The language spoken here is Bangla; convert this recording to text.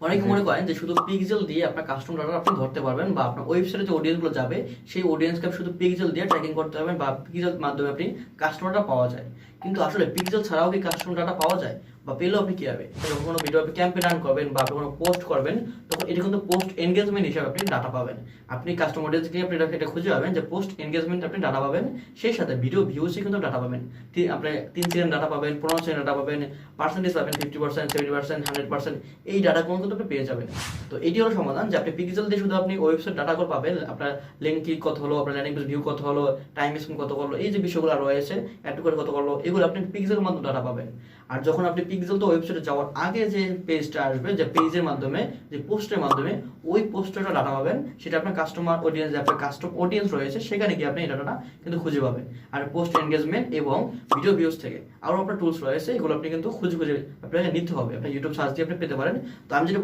অনেকে জি। মনে করেন যে শুধু পিক্সেল দিয়ে আপনার কাস্টমার ডাটা আপনি ধরতে পারবেন, বা আপনার ওয়েবসাইটে যে অডিয়েন্স গুলো যাবে সেই অডিয়েন্সকে আপনি শুধু পিক্সেল দিয়ে ট্র্যাকিং করতে পারবেন, বা পিক্সেল মাধ্যমে আপনি কাস্টমার ডাটা পাওয়া যায়। কিন্তু আসলে পিক্সেল ছাড়াও কি কাস্টমার ডাটা পাওয়া যায়, বা পেলেও আপনি কিভাবে? যখন কোনো ভিডিও আপনি ক্যাম্পেইন রান করবেন বা আপনি কোনো পোস্ট করবেন, তখন এটা কিন্তু পোস্ট এনগেজমেন্ট হিসাবে আপনি ডাটা পাবেন। আপনি কাস্টমার অডিয়েন্সকে আপনি এটা খুঁজে পাবেন যে পোস্ট এনগেজমেন্ট আপনি ডাটা পাবেন, সেই সাথে ভিডিও ভিউসে কিন্তু ডাটা পাবেন। আপনি 3 সেকেন্ড ডাটা পাবেন, 15 সেকেন্ড ডাটা পাবেন, পার্সেন্টেজ পাবেন 50%, 70%, 100%, এই ডাটাগুলো কিন্তু আপনি পেয়ে যাবেন। তো এটি হলো সমাধান যে আপনি পিক্সেল দিয়ে শুধু আপনি ওয়েবসাইট ডাটাগুলো পাবেন, আপনার লিঙ্ক ক্লিক কত হলো, আপনার ল্যান্ডিং পেজ ভিউ কত হলো, টাইম স্পেন্ড কত হলো, এই যে বিষয়গুলো রয়েছে, অ্যাড করে কত করলো, এগুলো আপনি পিক্সেলের মাধ্যমে ডাটা পাবেন। আর যখন আপনি পিক্সেল তো ওয়েবসাইটে যাওয়ার আগে যে পেজটা আসবে, যে পেজের মাধ্যমে, যে পোস্টের মাধ্যমে ওই পোস্টের ডাটা পাবেন, সেটা আপনার কাস্টমার অডিয়েন্স, যে আপনার কাস্টমার অডিয়েন্স রয়েছে সেখানে গিয়ে আপনি এই ডাটাটা কিন্তু খুঁজে পাবেন। আর পোস্ট এনগেজমেন্ট এবং ভিডিও ভিউজ থেকে আরও আপনার টুলস রয়েছে, এগুলো আপনি কিন্তু খুঁজে খুঁজে আপনাকে নিতে হবে, আপনি ইউটিউব সার্চ দিয়ে আপনি পেতে পারেন। তো আমি যেটা